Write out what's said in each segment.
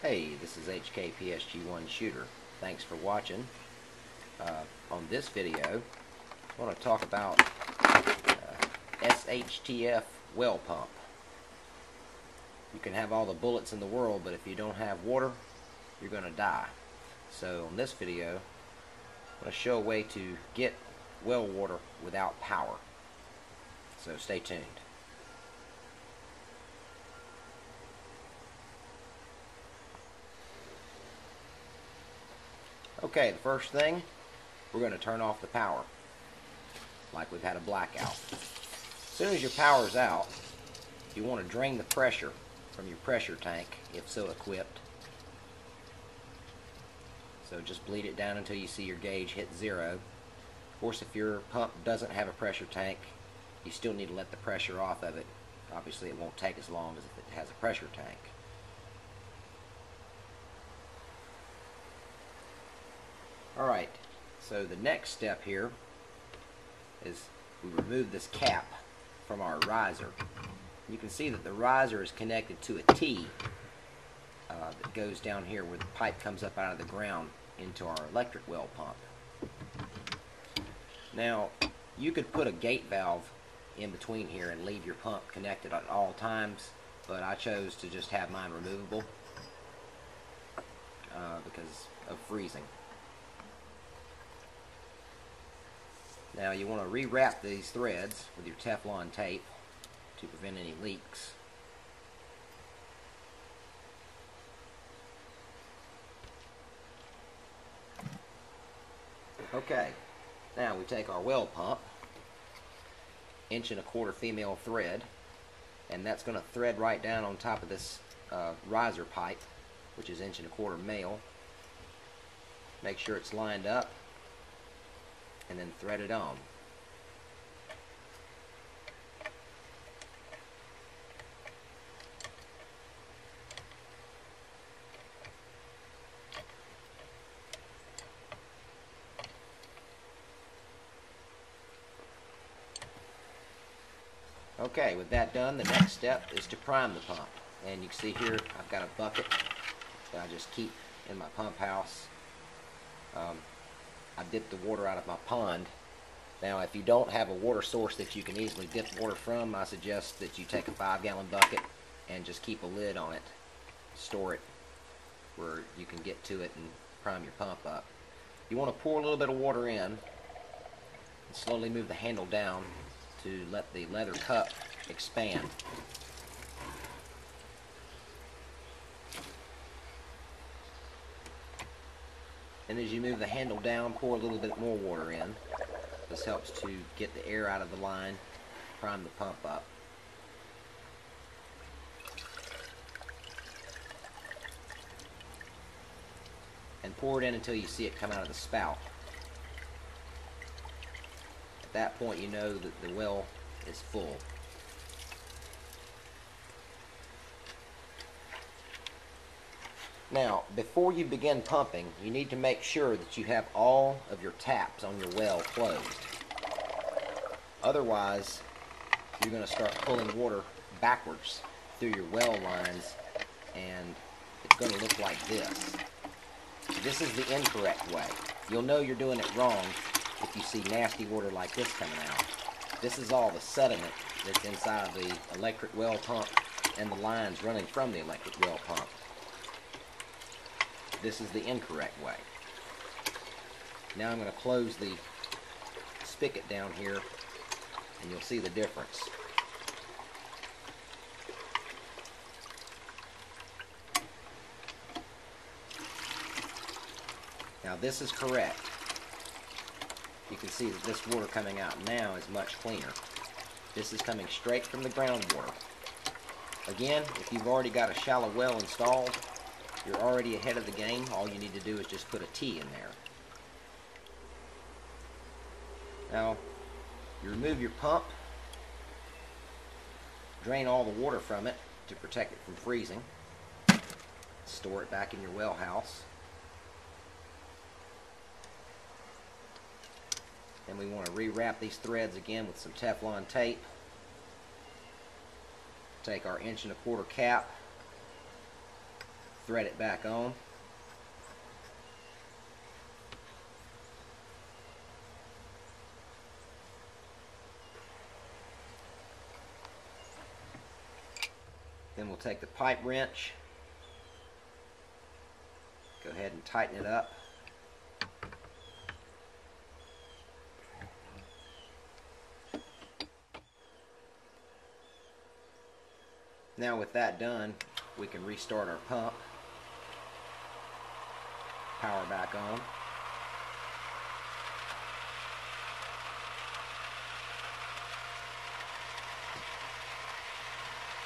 Hey, this is HKPSG1 Shooter. Thanks for watching. On this video, I want to talk about SHTF well pump. You can have all the bullets in the world, but if you don't have water, you're going to die. So on this video, I'm going to show a way to get well water without power. So stay tuned. Okay, the first thing, we're going to turn off the power, like we've had a blackout. As soon as your power's out, you want to drain the pressure from your pressure tank, if so equipped. So just bleed it down until you see your gauge hit 0. Of course, if your pump doesn't have a pressure tank, you still need to let the pressure off of it. Obviously, it won't take as long as if it has a pressure tank. Alright, so the next step here is we remove this cap from our riser. You can see that the riser is connected to a T that goes down here where the pipe comes up out of the ground into our electric well pump. Now, you could put a gate valve in between here and leave your pump connected at all times, but I chose to just have mine removable because of freezing. Now you want to rewrap these threads with your Teflon tape to prevent any leaks. Okay, now we take our well pump, 1.25" female thread, and that's going to thread right down on top of this riser pipe, which is 1.25" male. Make sure it's lined up, and then thread it on. Okay, with that done, the next step is to prime the pump. And you can see here I've got a bucket that I just keep in my pump house. I dip the water out of my pond. Now, if you don't have a water source that you can easily dip water from, I suggest that you take a 5-gallon bucket and just keep a lid on it. Store it where you can get to it and prime your pump up. You want to pour a little bit of water in and slowly move the handle down to let the leather cup expand. And as you move the handle down, pour a little bit more water in. This helps to get the air out of the line, prime the pump up. And pour it in until you see it come out of the spout. At that point, you know that the well is full. Now, before you begin pumping, you need to make sure that you have all of your taps on your well closed. Otherwise, you're going to start pulling water backwards through your well lines, and it's going to look like this. This is the incorrect way. You'll know you're doing it wrong if you see nasty water like this coming out. This is all the sediment that's inside of the electric well pump and the lines running from the electric well pump. This is the incorrect way. Now I'm going to close the spigot down here and you'll see the difference. Now this is correct. You can see that this water coming out now is much cleaner. This is coming straight from the groundwater. Again, if you've already got a shallow well installed, you're already ahead of the game. All you need to do is just put a T in there. Now, you remove your pump, drain all the water from it to protect it from freezing, store it back in your well house. Then we want to rewrap these threads again with some Teflon tape. Take our 1.25" cap, thread it back on. Then we'll take the pipe wrench, go ahead and tighten it up. Now with that done, we can restart our pump. Power back on.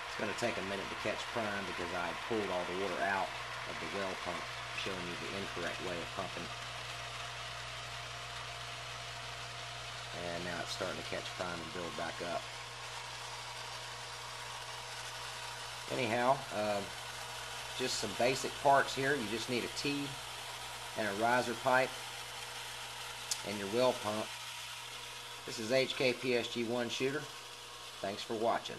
It's going to take a minute to catch prime because I pulled all the water out of the well pump, showing you the incorrect way of pumping. And now it's starting to catch prime and build back up. Anyhow, just some basic parts here. You just need a T and a riser pipe and your well pump. This is HKPSG1 Shooter. Thanks for watching.